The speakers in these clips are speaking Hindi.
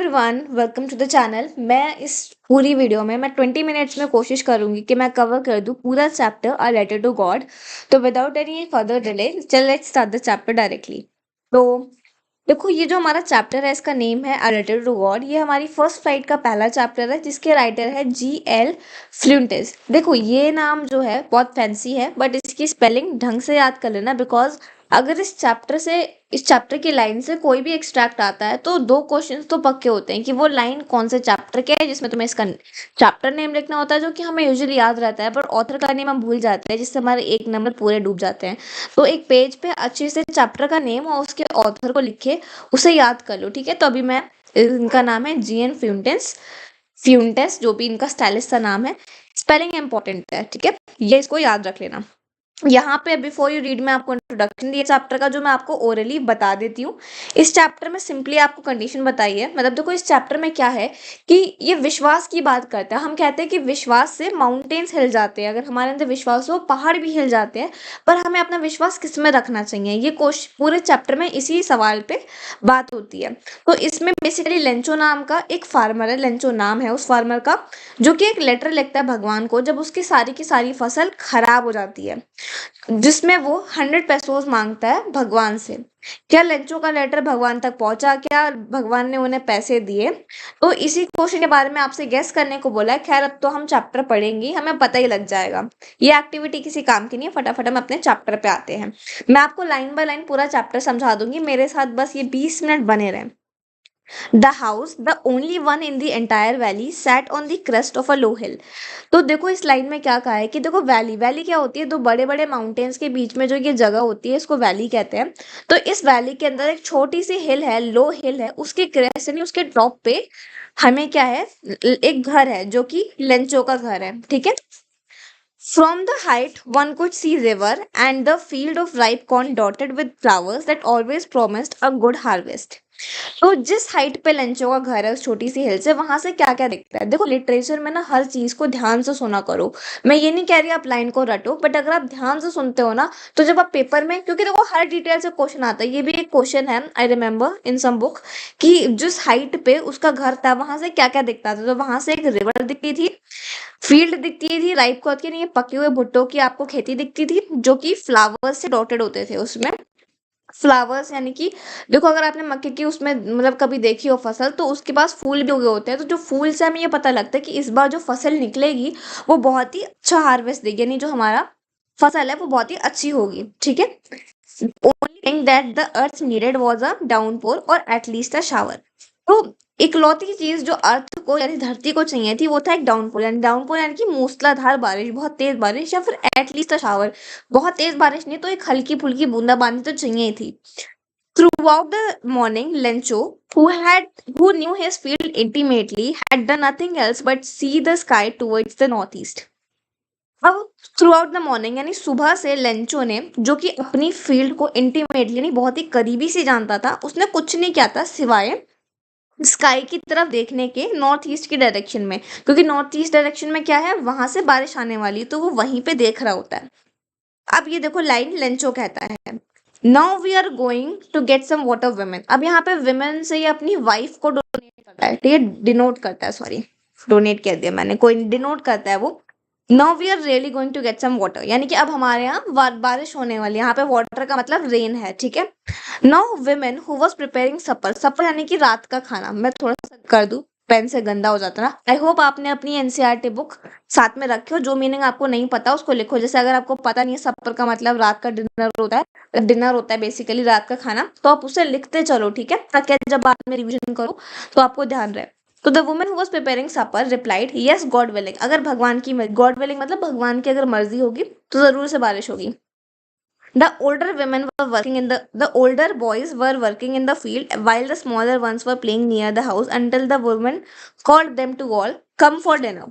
Everyone, welcome to the channel. मैं इस पूरी वीडियो में मैं 20 मिनट्स में कोशिश करूंगी कि मैं कवर कर दूं पूरा chapter a letter to God. तो विदाउट एनी फर्दर डिले चल let's start the chapter directly. तो देखो, ये जो हमारा चैप्टर है इसका नेम है अ लेटर टू गॉड। ये हमारी फर्स्ट फ्लाइट का पहला चैप्टर है जिसके राइटर है G.L. फ्लूंटेस। देखो, ये नाम जो है बहुत फैंसी है बट इसकी स्पेलिंग ढंग से याद कर लेना, बिकॉज अगर इस चैप्टर की लाइन से कोई भी एक्सट्रैक्ट आता है तो दो क्वेश्चंस तो पक्के होते हैं कि वो लाइन कौन से चैप्टर के है, जिसमें तुम्हें इसका चैप्टर नेम लिखना होता है जो कि हमें यूजुअली याद रहता है, पर ऑथर का नेम हम भूल जाते हैं जिससे हमारे एक नंबर पूरे डूब जाते हैं। तो एक पेज पे अच्छे से चैप्टर का नेम और उसके ऑथर को लिखे उसे याद कर लो, ठीक है। तो अभी मैं इनका नाम है G.N. फ्यूंटेस। फ्यूंटेस जो भी इनका स्टाइलिश सा नाम है, स्पेलिंग इंपॉर्टेंट है, ठीक है। ये इसको याद रख लेना। यहाँ पे बिफोर यू रीड मैं आपको इंट्रोडक्शन दिया चैप्टर का जो मैं आपको ओरली बता देती हूँ। इस चैप्टर में सिंपली आपको कंडीशन बताई है, मतलब देखो इस चैप्टर में क्या है कि ये विश्वास की बात करता है। हम कहते हैं कि विश्वास से माउंटेन्स हिल जाते हैं, अगर हमारे अंदर विश्वास हो पहाड़ भी हिल जाते हैं। पर हमें अपना विश्वास किस में रखना चाहिए, ये क्वेश्चन पूरे चैप्टर में इसी सवाल पे बात होती है। तो इसमें बेसिकली लेंचो नाम का एक फार्मर है, लेंचो नाम है उस फार्मर का, जो कि एक लेटर लिखता है भगवान को जब उसकी सारी की सारी फसल खराब हो जाती है, जिसमें वो 100 पेसोस मांगता है भगवान से। क्या लेंचो का लेटर भगवान तक पहुंचा, क्या भगवान ने उन्हें पैसे दिए? तो इसी क्वेश्चन के बारे में आपसे गेस करने को बोला है। खैर, अब तो हम चैप्टर पढ़ेंगे, हमें पता ही लग जाएगा। ये एक्टिविटी किसी काम की नहीं है, फटाफट हम अपने चैप्टर पे आते हैं। मैं आपको लाइन बाय लाइन पूरा चैप्टर समझा दूंगी, मेरे साथ बस ये 20 मिनट बने रहें। The house, the only one in the entire valley, sat on the crest of a low hill. तो देखो इस लाइन में क्या कहा है कि देखो वैली वैली क्या होती है, दो बड़े बड़े माउंटेन्स के बीच में जो ये जगह होती है इसको वैली कहते हैं। तो इस वैली के अंदर एक छोटी सी हिल है, लो हिल है, उसके क्रेस्ट यानी उसके टॉप पे हमें क्या है, एक घर है जो कि लेंचो का घर है, ठीक है। From the height, one could see river and the field of ripe corn dotted with flowers that always promised a good harvest. तो जिस हाइट पे लेंचो का घर है उस छोटी सी हिल से, वहां से क्या क्या दिखता है? देखो, लिटरेचर में ना हर चीज को ध्यान से सुना करो। मैं ये नहीं कह रही आप लाइन को रटो, बट अगर आप ध्यान से सुनते हो ना तो जब आप पेपर में, क्योंकि देखो हर डिटेल से क्वेश्चन आता है, ये भी एक क्वेश्चन है, I remember in some book, कि जिस हाइट पे उसका घर था वहां से क्या क्या दिखता था। तो वहां से एक रिवर दिखती थी, फील्ड दिखती थी राइप कॉर्न की, नहीं, पके हुए भुट्टो की आपको खेती दिखती थी जो कि फ्लावर्स से डॉटेड होते थे। उसमें फ्लावर्स यानी कि देखो, अगर आपने मक्के की उसमें मतलब कभी देखी हो फसल, तो उसके पास फूल भी उगे होते हैं। तो जो फूल से हमें ये पता लगता है कि इस बार जो फसल निकलेगी वो बहुत ही अच्छा हार्वेस्ट देगी, यानी जो हमारा फसल है वो बहुत ही अच्छी होगी, ठीक है। Only thing that the earth needed was a downpour और एटलीस्ट अ शावर। तो इकलौती चीज जो अर्थ को यानी धरती को चाहिए थी वो था एक डाउनपोर यानी कि मूसलाधार बारिश, बहुत तेज बारिश, या फिर एटलीस्ट अ शावर, बहुत तेज बारिश नहीं तो एक हल्की फुल्की बूंदाबांदी तो चाहिए थी। Throughout the morning, Lencho, who knew his field intimately, had done nothing else but see the sky towards the northeast. अब थ्रू आउट द मॉर्निंग यानी सुबह से लेंचो ने, जो कि अपनी फील्ड को इंटीमेटली यानी बहुत ही करीबी से जानता था, उसने कुछ नहीं किया था सिवाय स्काई की तरफ देखने के, नॉर्थ ईस्ट की डायरेक्शन में, क्योंकि नॉर्थ ईस्ट डायरेक्शन में क्या है, वहां से बारिश आने वाली है, तो वो वहीं पे देख रहा होता है। अब ये देखो लाइन लेंचो कहता है, now we are going to get some water women. अब यहाँ पे वुमेन से ये अपनी वाइफ को डोनेट करता है, ठीक है, डिनोट करता है, सॉरी डोनेट कह दिया मैंने, कोई डिनोट करता है वो। Now we are really going to get some water, यानी कि अब हमारे यहाँ बारिश होने वाली है। यहाँ पे वाटर का मतलब रेन है, ठीक है। Now women who was preparing supper, supper यानी कि रात का खाना, मैं थोड़ा सा कर दूं, पेन से गंदा हो जाता ना। आई होप आपने अपनी एनसीईआरटी बुक साथ में रखे हो, जो मीनिंग आपको नहीं पता उसको लिखो। जैसे अगर आपको पता नहीं है सपर का मतलब रात का डिनर होता है, डिनर होता है बेसिकली रात का खाना, तो आप उसे लिखते चलो, ठीक है, ताकि जब बाद में रिविजन करो तो आपको ध्यान रहे। तो the woman who was preparing supper replied, yes God willing, अगर भगवान की, गॉड विलिंग मतलब भगवान की अगर मर्जी होगी तो जरूर से बारिश होगी। The older women were working in the older boys were working in the field while the smaller ones were playing near the house until the woman called them to all come for dinner.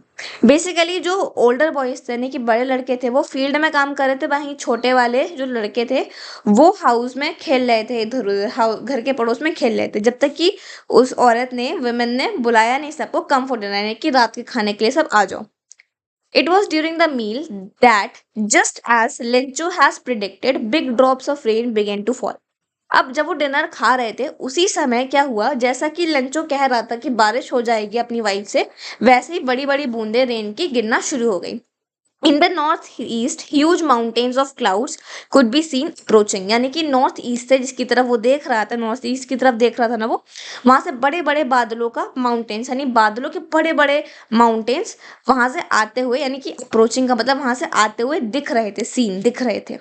Basically जो ओल्डर बॉयज थे यानी कि बड़े लड़के थे वो फील्ड में काम कर रहे थे, वहीं छोटे वाले जो लड़के थे वो हाउस में खेल रहे थे, इधर उधर घर के पड़ोस में खेल रहे थे, जब तक कि उस औरत ने, वुमेन ने बुलाया नहीं सबको कम फॉर डिनर, यानी कि रात के खाने के लिए सब आ जाओ। It was during the meal that, just as Lencho has predicted, big drops of rain began to fall. अब जब वो डिनर खा रहे थे उसी समय क्या हुआ, जैसा कि लंचो कह रहा था कि बारिश हो जाएगी अपनी वाइफ से, वैसे ही बड़ी बड़ी बूंदे रेन की गिरना शुरू हो गई। In the north east huge mountains of clouds could be seen approaching, यानी कि नॉर्थ ईस्ट से जिसकी तरफ वो देख रहा था, नॉर्थ ईस्ट की तरफ देख रहा था ना वो, वहां से बड़े बड़े बादलों का माउंटेन्स, यानी बादलों के बड़े बड़े माउंटेन्स वहां से आते हुए, यानी कि अप्रोचिंग का मतलब वहां से आते हुए दिख रहे थे, सीन दिख रहे थे।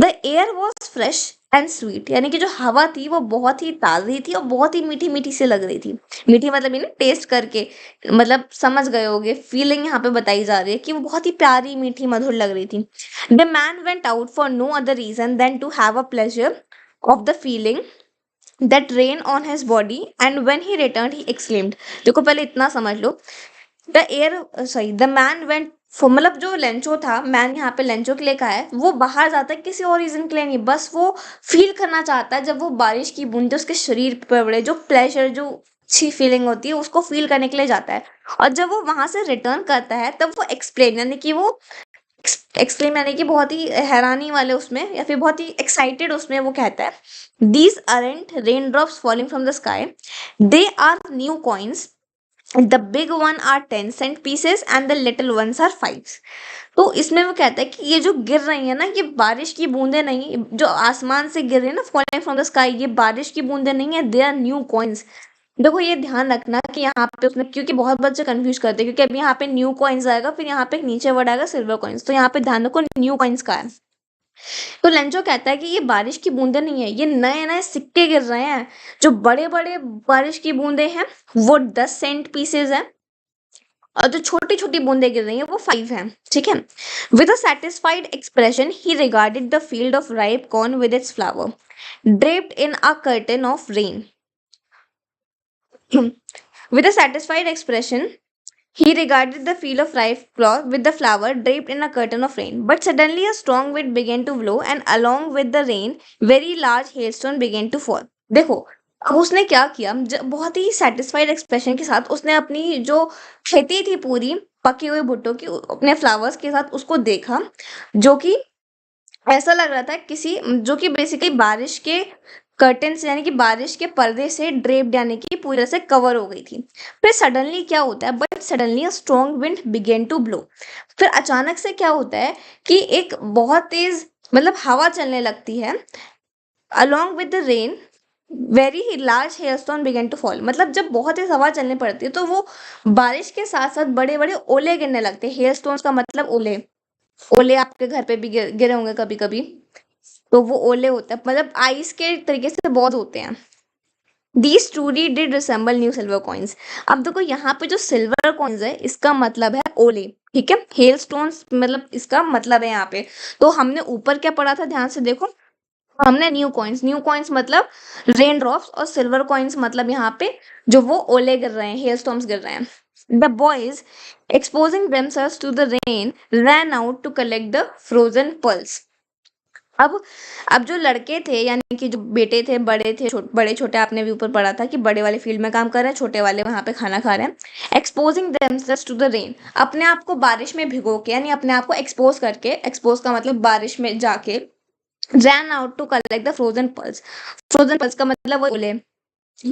The air was fresh and sweet, यानी कि जो हवा थी वो बहुत ही ताज़ी थी और बहुत ही मीठी मीठी से लग रही थी। मीठी मतलब ये ना टेस्ट करके, मतलब समझ गए होगे, फीलिंग यहाँ पे बताई जा रही है कि वो बहुत ही प्यारी मीठी मधुर लग रही थी। The man went out for no other reason than to have a pleasure of the feeling that rain on his body, and when he returned he exclaimed, देखो पहले इतना समझ लो, the air sorry the man went, मतलब जो लेंचो था, मैन यहाँ पे लेंचो के लिए कहा है, वो बाहर जाता है किसी और रीजन के लिए नहीं, बस वो फील करना चाहता है जब वो बारिश की बूंदे उसके शरीर पर पड़े, जो प्लेजर, जो अच्छी फीलिंग होती है उसको फील करने के लिए जाता है। और जब वो वहां से रिटर्न करता है तब वो एक्सप्लेन, यानी कि वो एक्सप्लेन यानी कि बहुत ही हैरानी वाले उसमें या फिर बहुत ही एक्साइटेड उसमें वो कहता है, these aren't raindrops falling from the sky, they are new coins, the big one are 10 cent pieces and the little ones are 5। तो इसमें वो कहता है कि ये जो गिर रही है ना, ये बारिश की बूंदे नहीं, जो आसमान से गिर रही है ना, फॉलिंग फ्रॉम द स्काई, ये बारिश की बूंदे नहीं है, दे आर न्यू कॉइन्स। देखो ये ध्यान रखना कि यहाँ पे उसने, क्योंकि बहुत बच्चे कंफ्यूज करते हैं, क्योंकि अभी यहाँ पे न्यू कॉइन्स आएगा, फिर यहाँ पे नीचे वर्ड आएगा सिल्वर कॉइन्स, तो यहाँ पे ध्यान रखो न्यू कॉइन्स का है। तो लेंचो कहता है कि ये बारिश की बूंदे नहीं है, ये नए नए सिक्के गिर रहे हैं। जो बड़े बड़े बारिश की बूंदे हैं वो 10 cent पीसेज हैं, और जो छोटी छोटी बूंदे गिर रही हैं वो 5 हैं, ठीक है। With a satisfied expression he regarded the field of ripe corn with its flower draped in a curtain of rain. With a satisfied expression, he regarded the field of ripe cloth with the flower draped in a curtain of rain. But suddenly a strong wind began to blow, and along with the rain, very large hailstone began to fall. देखो अब उसने क्या किया, बहुत ही सेटिस्फाइड एक्सप्रेशन के साथ उसने अपनी जो खेती थी पूरी पके हुए भुट्टो की, अपने फ्लावर्स के साथ उसको देखा, जो कि ऐसा लग रहा था किसी, जो कि बेसिकली बारिश के कर्टेन से, यानी कि बारिश के पर्दे से ड्रेप्ड, यानी कि पूरी तरह से कवर हो गई थी। फिर सडनली क्या होता है, but suddenly a strong wind began to blow. फिर अचानक से क्या होता है कि एक बहुत तेज, मतलब हवा चलने लगती है। Along with the rain very large hailstone began to fall, मतलब जब बहुत तेज हवा चलने पड़ती है तो वो बारिश के साथ साथ बड़े बड़े ओले गिरने लगते हैं। हेयरस्टोन्स का मतलब ओले, ओले आपके घर पे भी गिरे होंगे कभी कभी, तो वो ओले होते हैं, मतलब आइस के तरीके से बहुत होते हैं। These truly did resemble new silver coins. अब देखो यहाँ पे जो सिल्वर कॉइन्स है इसका मतलब है ओले, ठीक है, हेल स्टोन्स मतलब इसका मतलब है यहाँ पे। तो हमने ऊपर क्या पढ़ा था, ध्यान से देखो, हमने न्यू कॉइन्स, न्यू कॉइन्स मतलब रेन ड्रॉप्स, और सिल्वर कॉइन्स मतलब यहाँ पे जो वो ओले गिर रहे हैं, हेल स्टोन्स गिर रहे हैं। The boys exposing themselves to the rain ran out to collect the frozen pearls। अब जो लड़के थे, यानी कि जो बेटे थे, बड़े थे, बड़े छोटे, आपने भी ऊपर पढ़ा था कि बड़े वाले फील्ड में काम कर रहे हैं, छोटे वाले वहां पे खाना खा रहे हैं। Exposing themselves to the rain, अपने आप को बारिश में भिगो के, यानी अपने आप को एक्सपोज करके, एक्सपोज का मतलब बारिश में जाके, ran out to collect the frozen pearls. Frozen pearls का मतलब वो ओले,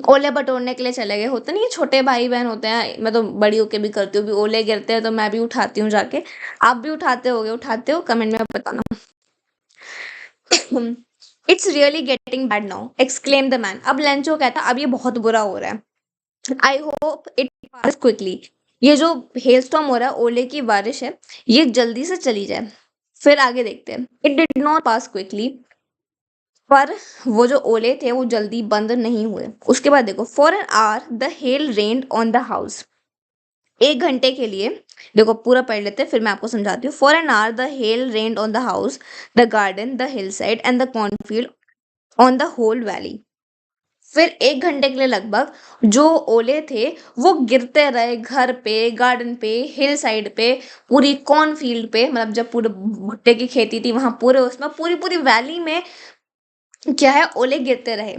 ओले बटोरने के लिए चले गए। होते नहीं, छोटे भाई बहन होते हैं, मैं तो बड़ी होके भी करती हूँ, भी ओले गिरते हैं तो मैं भी उठाती हूँ जाके। आप भी उठाते हो कमेंट में बताना। It's really getting bad now exclaim the man. अब लेंचो कहता अब ये बहुत बुरा हो रहा है। I hope it pass quickly, ये जो हेलस्टॉर्म हो रहा है, ओले की बारिश है, ये जल्दी से चली जाए। फिर आगे देखते हैं। It did not pass quickly, पर वो जो ओले थे वो जल्दी बंद नहीं हुए। उसके बाद देखो, for an hour the hail rained on the house. 1 घंटे के लिए, देखो पूरा पढ़ लेते हैं फिर मैं आपको समझाती हूँ। For an hour the hail rained on the house, the garden, the hillside and the cornfield, on the whole valley. फिर 1 घंटे के लिए लगभग जो ओले थे वो गिरते रहे, घर पे, गार्डन पे, हिल साइड पे, पूरी कॉर्नफील्ड पे, मतलब जब पूरे भुट्टे की खेती थी वहां, पूरे उसमें पूरी पूरी वैली में क्या है, ओले गिरते रहे।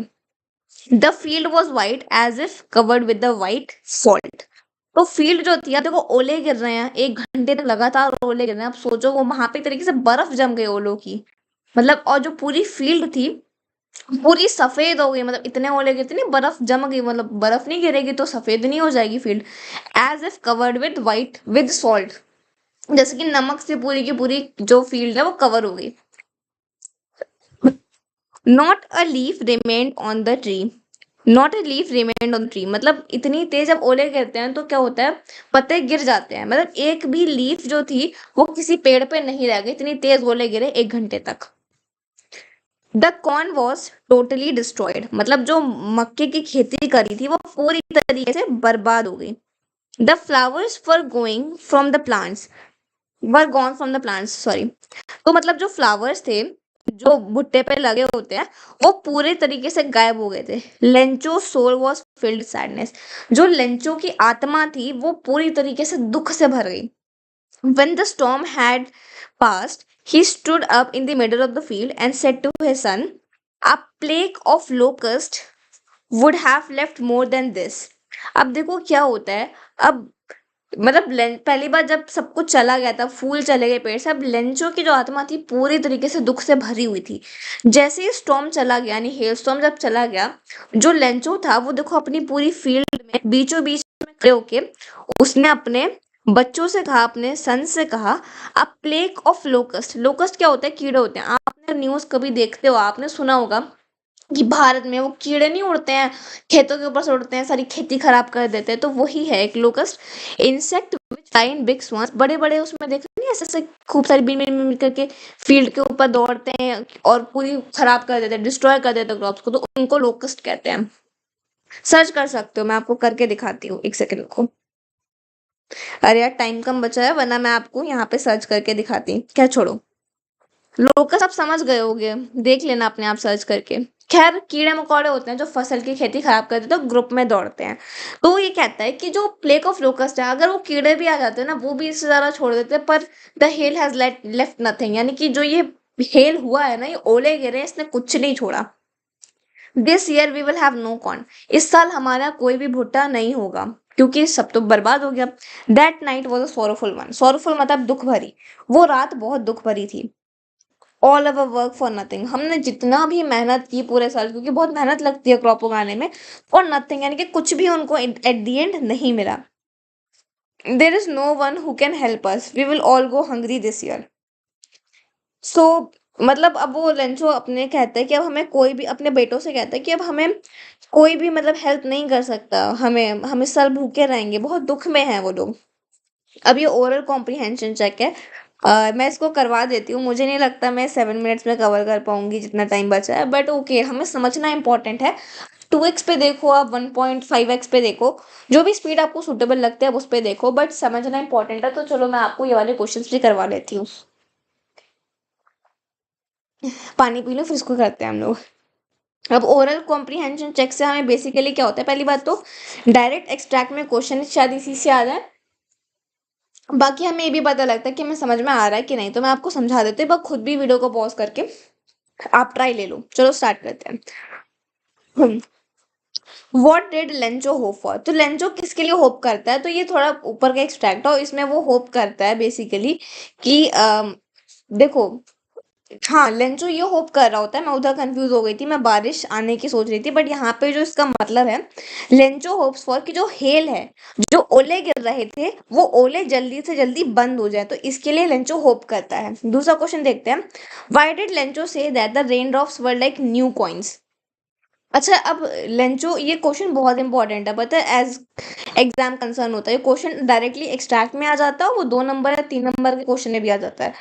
The field was white as if covered with the white salt. तो फील्ड जो थी, अब देखो ओले गिर रहे हैं, 1 घंटे तक लगातार ओले गिर रहे हैं। अब सोचो वो वहां पे एक तरीके से बर्फ जम गई ओलों की, मतलब, और जो पूरी फील्ड थी पूरी सफेद हो गई, मतलब इतने ओले गिरते नहीं, बर्फ जम गई, मतलब बर्फ नहीं गिरेगी तो सफेद नहीं हो जाएगी field. As if covered with white with salt, जैसे कि नमक से पूरी की पूरी जो फील्ड है वो कवर हो गई। Not a leaf remained on the tree, not a leaf remained on the tree, मतलब इतनी तेज जब ओले गिरते हैं तो क्या होता है, पत्ते गिर जाते हैं, मतलब एक भी लीफ जो थी वो किसी पेड़ पे नहीं रह गई, इतनी तेज ओले गिरे 1 घंटे तक। The corn was totally destroyed, मतलब जो मक्के की खेती करी थी वो पूरी तरीके से बर्बाद हो गई। The flowers were going from the plants, were gone from the plants, sorry. तो मतलब जो फ्लावर्स थे, जो भुट्टे पे लगे होते हैं, वो पूरे तरीके से गायब हो गए थे। Lencho soul was filled sadness, जो लेंचो की आत्मा थी वो पूरी तरीके से दुख से भर गई। When the storm had passed, he stood up in the middle of the field and said to his son, a plague of locusts would have left more than this. अब देखो क्या होता है, अब मतलब पहली बार जब सब कुछ चला गया था, फूल चले गए पेड़ से, अब लेंचो की जो आत्मा थी पूरी तरीके से दुख से भरी हुई थी। जैसे ही स्टॉर्म चला गया, यानी हेल स्टॉर्म जब चला गया, जो लेंचो था वो देखो अपनी पूरी फील्ड में बीचों बीच में खड़े होके उसने अपने बच्चों से कहा, अपने सन से कहा, अ प्लेग ऑफ लोकस्ट, लोकस्ट क्या होता है, कीड़े होते हैं। आपने न्यूज कभी देखते हो, आपने सुना होगा कि भारत में वो कीड़े नहीं उड़ते हैं, खेतों के ऊपर से उड़ते हैं, सारी खेती खराब कर देते हैं, तो वही है एक locust insect which fly in big swans, बड़े बड़े उसमें देखते नहीं, ऐसे ऐसे खूब सारी बीन बीन बीन करके फील्ड के ऊपर दौड़ते हैं और पूरी खराब कर देते हैं, डिस्ट्रॉय कर देते हैं क्रॉप्स को, तो उनको लोकस्ट कहते हैं। सर्च कर सकते हो, मैं आपको करके दिखाती हूँ, एक सेकंड को। अरे यार टाइम कम बचा है, वरना मैं आपको यहाँ पे सर्च करके दिखाती, क्या छोड़ो। लोकस आप समझ गए होगे, देख लेना अपने आप सर्च करके। खैर कीड़े मकोड़े होते हैं जो फसल की खेती खराब कर देते हैं, तो ग्रुप में दौड़ते हैं। तो वो ये कहता है कि जो प्लेग ऑफ लोकस्ट है, अगर वो कीड़े भी आ जाते हैं ना, वो भी इससे ज्यादा छोड़ देते हैं, पर the hell has left nothing, यानी कि जो ये हेल हुआ है ना, ये ओले गिरे हैं, इसने कुछ नहीं छोड़ा। This year we will have no corn, इस साल हमारा कोई भी भुट्टा नहीं होगा, क्योंकि सब तो बर्बाद हो गया। That night was a sorrowful one, sorrowful मतलब दुख भरी, वो रात बहुत दुख भरी थी। All our work for nothing, हमने जितना भी मेहनत की पूरे साल, क्योंकि बहुत मेहनत लगती है क्रॉप उगाने में, और नथिंग यानी कि कुछ भी उनको एट द एंड नहीं मिला। There is no one who can help us, we will all go hungry this year. So मतलब अब वो लेंचो अपने कहता है कि अब हमें कोई भी, अपने बेटों से कहता है कि अब हमें कोई भी मतलब हेल्प नहीं कर सकता, हमें हम इस साल भूखे रहेंगे, बहुत दुख में है वो लोग। अब ये ओरल कॉम्प्रिहेंशन चेक है, मैं इसको करवा देती हूँ, मुझे नहीं लगता मैं 7 मिनट्स में कवर कर पाऊंगी जितना टाइम बचा है, बट ओके, हमें समझना इंपॉर्टेंट है। 2x पे देखो, आप 1.5x पे देखो, जो भी स्पीड आपको सुटेबल लगता है आप उस पे देखो, बट समझना इंपॉर्टेंट है। तो चलो मैं आपको ये वाले क्वेश्चन भी करवा लेती हूँ। पानी पी लो, फिर इसको करते हैं हम लोग। अब ओरल कॉम्प्रिहेंशन चेक से हमें बेसिकली क्या होता है, पहली बात तो डायरेक्ट एक्सट्रैक्ट में क्वेश्चन शायद इसी से आ जाए, बाकी हमें ये भी पता लगता है कि हमें समझ में आ रहा है कि नहीं, तो मैं आपको समझा देती हूँ, बस खुद भी वीडियो को पॉज करके आप ट्राई ले लो। चलो स्टार्ट करते हैं। What did Lencho hope for, तो लेंचो किसके लिए होप करता है, तो ये थोड़ा ऊपर का एक्सट्रैक्ट हो, इसमें वो होप करता है बेसिकली कि देखो, हाँ लेंचो ये होप कर रहा होता है, मैं उधर कंफ्यूज हो गई थी, मैं बारिश आने की सोच रही थी, बट यहाँ पे जो इसका मतलब है, लेंचो होप्स फॉर कि जो हेल है, जो ओले गिर रहे थे, वो ओले जल्दी से जल्दी बंद हो जाए, तो इसके लिए लेंचो होप करता है। दूसरा क्वेश्चन देखते हैं, why did Lencho say that the rain drops were like new coins. अच्छा अब लेंचो, ये क्वेश्चन बहुत इंपॉर्टेंट है, पता है, एज एग्जाम कंसर्न होता है, ये क्वेश्चन डायरेक्टली एक्सट्रैक्ट में आ जाता है, वो 2 नंबर या 3 नंबर के क्वेश्चन में भी आ जाता है।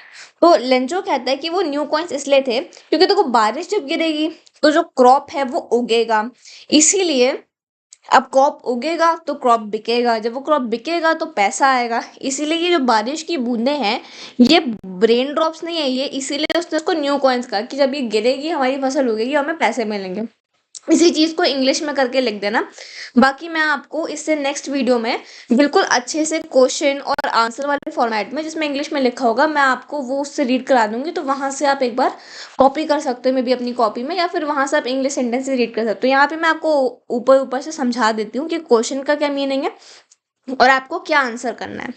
तो लेंचो कहता है कि वो न्यू कॉइन्स इसलिए थे क्योंकि देखो बारिश जब गिरेगी तो जो क्रॉप है वो उगेगा, इसीलिए अब क्रॉप उगेगा तो क्रॉप बिकेगा, जब वो क्रॉप बिकेगा तो पैसा आएगा, इसीलिए ये जो बारिश की बूंदें हैं, ये ब्रेन ड्रॉप्स नहीं है, ये इसीलिए उसने उसको न्यू कॉइन्स कहा कि जब ये गिरेगी हमारी फसल उगेगी हमें पैसे मिलेंगे। इसी चीज को इंग्लिश में करके लिख देना। बाकी मैं आपको इससे नेक्स्ट वीडियो में बिल्कुल अच्छे से क्वेश्चन और आंसर वाले फॉर्मेट में, जिसमें इंग्लिश में लिखा होगा, मैं आपको वो उससे रीड करा दूंगी, तो वहां से आप एक बार कॉपी कर सकते हो, मे बी अपनी कॉपी में, या फिर वहां से आप इंग्लिश सेंटेंस रीड कर सकते हो। यहाँ पे मैं आपको ऊपर ऊपर से समझा देती हूँ कि क्वेश्चन का क्या मीनिंग है और आपको क्या आंसर करना है।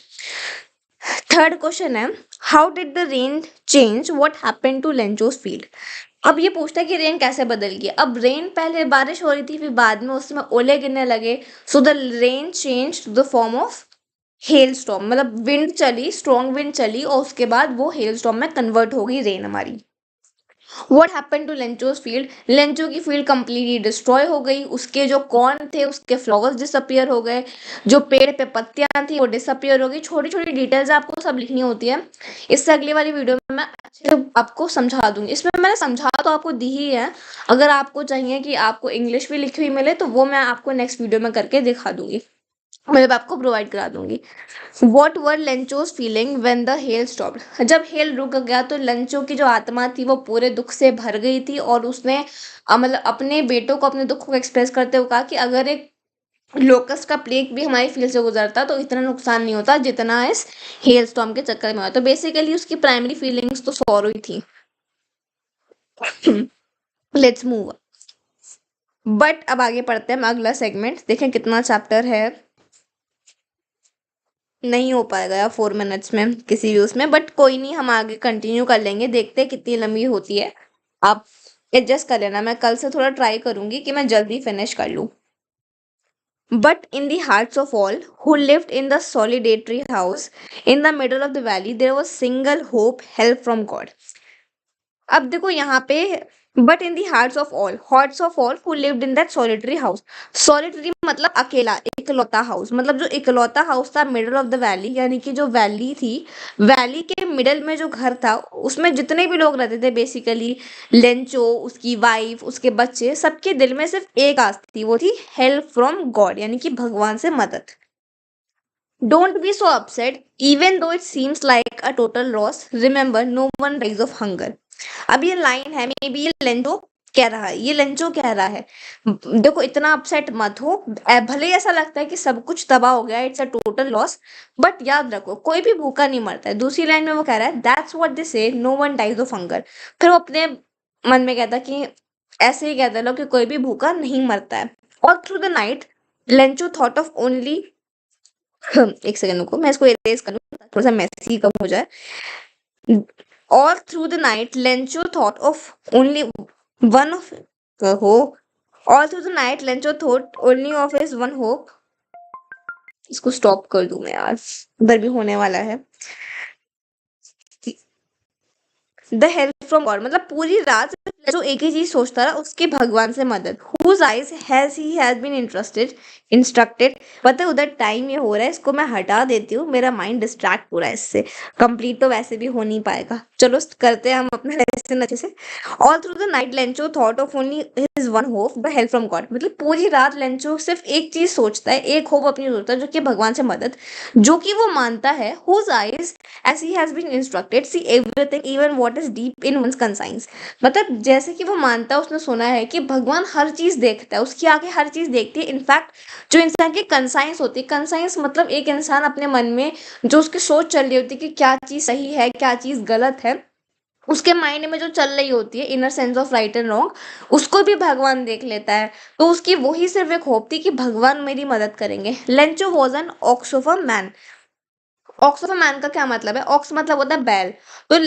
थर्ड क्वेश्चन है, how did the rain change what happened to Lencho's field. अब ये पूछता है कि रेन कैसे बदल गई। अब रेन पहले बारिश हो रही थी, फिर बाद में उसमें ओले गिरने लगे, so the rain change to the form of hail storm, मतलब विंड चली, स्ट्रॉन्ग विंड चली और उसके बाद वो हेल स्टॉर्म में कन्वर्ट हो गई रेन हमारी। What happen to Lencho's field, Lencho की फील्ड कंप्लीटली डिस्ट्रॉय हो गई, उसके जो कॉर्न थे उसके फ्लावर्स डिसअपियर हो गए, जो पेड़ पे पत्तियां थी वो डिसअपियर हो गई। छोटी छोटी डिटेल्स आपको सब लिखनी होती है, इससे अगली वाली वीडियो में मैं अच्छे से आपको समझा दूंगी। इसमें मैंने समझा तो आपको दी ही है, अगर आपको चाहिए कि आपको इंग्लिश भी लिखी हुई मिले तो वो मैं आपको नेक्स्ट वीडियो में करके दिखा दूंगी, मतलब आपको प्रोवाइड करा दूंगी। What were Lencho's feeling when the hell stopped, जब हेल रुक गया तो लेंचो की जो आत्मा थी वो पूरे दुख से भर गई थी और उसने मतलब अपने बेटों को अपने दुख को एक्सप्रेस करते हुए कहा कि अगर एक लोकस्ट का प्लेग भी हमारे फील्ड से गुजरता तो इतना नुकसान नहीं होता जितना इस हेल स्टॉर्म के चक्कर में हुआ। तो बेसिकली उसकी प्राइमरी फीलिंग्स तो सॉरो ही थी। Let's move. बट अब आगे पढ़ते हैं हम अगला सेगमेंट, देखें कितना चैप्टर है। नहीं हो पाएगा यार 4 मिनट्स में किसी भी उसमें, बट कोई नहीं, हम आगे कंटिन्यू कर लेंगे, देखते हैं कितनी लंबी होती है। आप एडजस्ट कर लेना, मैं कल से थोड़ा ट्राई करूंगी कि मैं जल्दी फिनिश कर लूँ। But in the hearts of all who lived in the solitary house in the middle of the valley, there was single hope, help from God. अब देखो यहाँ पे, but in the hearts of all who lived in that solitary house. Solitary मतलब अकेला, इकलौता हाउस, मतलब जो इकलौता हाउस था मिडल ऑफ द वैली, यानी कि जो वैली थी, वैली के मिडल में जो घर था उसमें जितने भी लोग रहते थे बेसिकली, लेंचो, उसकी वाइफ, उसके बच्चे, सबके दिल में सिर्फ एक आस थी, वो थी हेल्प फ्रॉम गॉड, यानी कि भगवान से मदद। Don't be so upset even though it seems like a total loss, remember no one dies of hunger. अब ये लाइन है, मे बी ये लेंचो कह रहा है, ये लेंचो कह रहा है, देखो इतना अपसेट मत हो, भले ही ऐसा लगता है कि सब कुछ तबाह हो गया, it's a total loss, but याद रखो कोई भी भूखा नहीं मरता है। दूसरी लाइन में वो कह रहा है that's what they say no one dies of hunger, फिर वो अपने मन में कहता कि ऐसे ही कहते लोग कि कोई भी भूखा नहीं मरता है। All through the night Lencho thought of only, एक सेकंड रुको मैं इसको इरेज कर लूं थोड़ा सा मैसी कम हो जाए। All through the night, Lencho thought of only one of hope. All through the night, Lencho thought only of his one hope. इसको स्टॉप कर दूं मैं यार, इधर भी होने वाला है। द हेल्प फ्रॉम गॉड मतलब पूरी रात जो एक ही चीज सोचता रहा, उसके भगवान से मदद। Whose eyes has he has been instructed. पता है उधर टाइम ये हो रहा है, इसको मैं हटा देती हूँ, मेरा माइंड डिस्ट्रैक्ट हो रहा है इससे, कंप्लीट तो वैसे भी हो नहीं पाएगा। चलो करते हैं हम अपना लेसन अच्छे से। All through the night Lencho thought of only his one hope, the help from God, मतलब पूरी रात लेंचो सिर्फ एक चीज सोचता है, एक होप अपनी सोचता है, जो कि भगवान से मदद, जो कि वो मानता है। Whose eyes as he has been instructed see everything even what is deep in one's conscience, मतलब जैसे कि वो मानता है, उसने सुना है कि भगवान हर चीज देखता है, उसकी आंखें हर चीज देखती है। इनफैक्ट जो इंसान की कंसाइंस होती है, कंसाइंस मतलब एक इंसान अपने मन में जो उसकी सोच चल रही होती है कि क्या चीज सही है क्या चीज गलत है, उसके माइंड में जो चल रही होती है inner sense of right and wrong, उसको भी भगवान देख लेता है। तो उसकी वही सिर्फ एक होप थी कि भगवान मेरी मदद करेंगे। Lencho was an ox of a man. Ox of a man का क्या मतलब है? ऑक्स मतलब होता है बैल, तो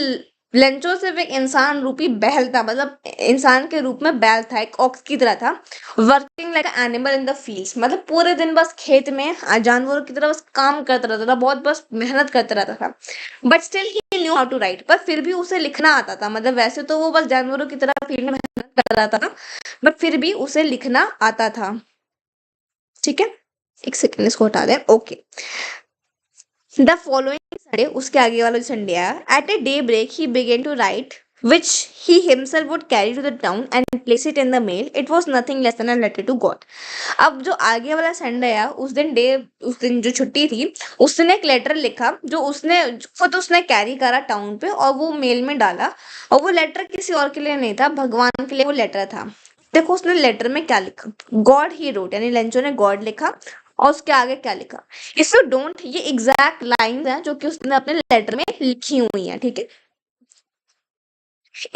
लेंचो सिर्फ एक इंसान रूपी बैल था, मतलब इंसान के रूप में बैल था, एक ऑक्स की तरह था। Working like animal in the fields, मतलब पूरे दिन बस खेत में जानवरों की तरह बस काम करता रहता था, बहुत बस मेहनत करता रहता था। But still he knew how to write, पर फिर भी उसे लिखना आता था, मतलब वैसे तो वो बस जानवरों की तरह फील्ड में मेहनत कर रहा था, बट फिर भी उसे लिखना आता था। ठीक है, एक सेकेंड इसको हटा दें। ओके, द फॉलोइंग संडे, उसके आगे वाला जो संडे आया, at a daybreak he began to write which he himself would carry to the town and place it in the mail. It was nothing less than a letter to God. अब जो आगे वाला संडे आया, उस दिन जो छुट्टी थी, उसने एक लेटर लिखा जो उसने खुद उसने कैरी करा टाउन पे और वो मेल में डाला, और वो लेटर किसी और के लिए नहीं था, भगवान के लिए वो लेटर था। देखो उसने लेटर में क्या लिखा, गॉड ही रोट, यानी लेंचो ने गॉड लिखा, और उसके आगे क्या लिखा, इफ यू डोंट, ये एग्जैक्ट लाइन है जो कि उसने अपने लेटर में लिखी हुई है, ठीक है।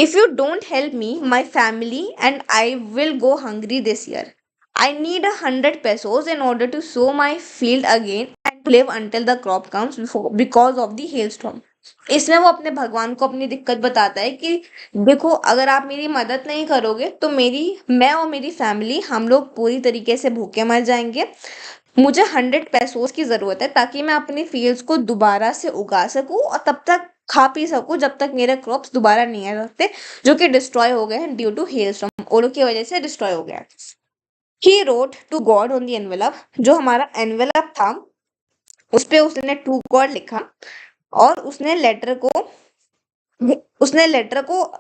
If you don't help me my family and I will go hungry this year, I need 100 pesos in order to sow my field again and to live until the crop comes before, because of the hailstorm. इसमें वो अपने भगवान को अपनी दिक्कत बताता है कि देखो, अगर आप मेरी मदद नहीं करोगे तो मैं और मेरी फैमिली हम लोग पूरी तरीके से भूखे मर जाएंगे। मुझे 100 पैसों की जरूरत है ताकि मैं अपनी फील्ड्स को दोबारा से उगा सकूं और तब तक खा पी सकूं जब तक मेरे क्रॉप्स दोबारा नहीं आ सकते, जो कि डिस्ट्रॉय हो गए हैं ड्यू टू हेलस्टॉर्म, ओलो की वजह से डिस्ट्रॉय हो गया। He wrote to God on the envelope, जो हमारा एनवेलप था उस पे उसने टू गॉड लिखा, और उसने लेटर को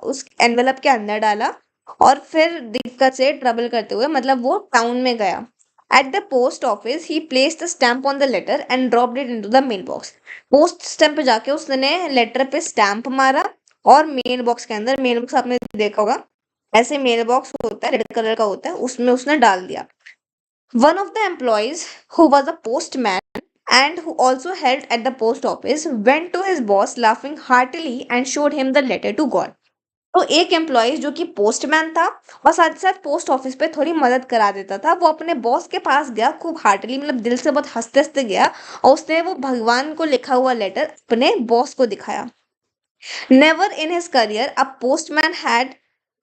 उस एनवेलप के अंदर डाला, और फिर दिक्कत से ट्रबल करते हुए मतलब वो टाउन में गया। At the post office he placed the stamp on the letter and dropped it into the mailbox. Post stamp पे जाके उसने लेटर पे स्टैम्प मारा, और मेल बॉक्स के अंदर, मेल बॉक्स आपने देखा होगा, ऐसे मेल बॉक्स होता है, रेड कलर का होता है, उसमें उसने डाल दिया। One of the employees, who was a postman and who also helped at the post office, went to his boss laughing heartily and showed him the letter to God. तो एक एम्प्लॉय जो कि पोस्टमैन था और साथ ही साथ पोस्ट ऑफिस पे थोड़ी मदद करा देता था, वो अपने बॉस के पास गया खूब हार्टली, मतलब दिल से बहुत हंसते हंसते गया, और उसने वो भगवान को लिखा हुआ लेटर अपने बॉस को दिखाया। Never in his career a postman had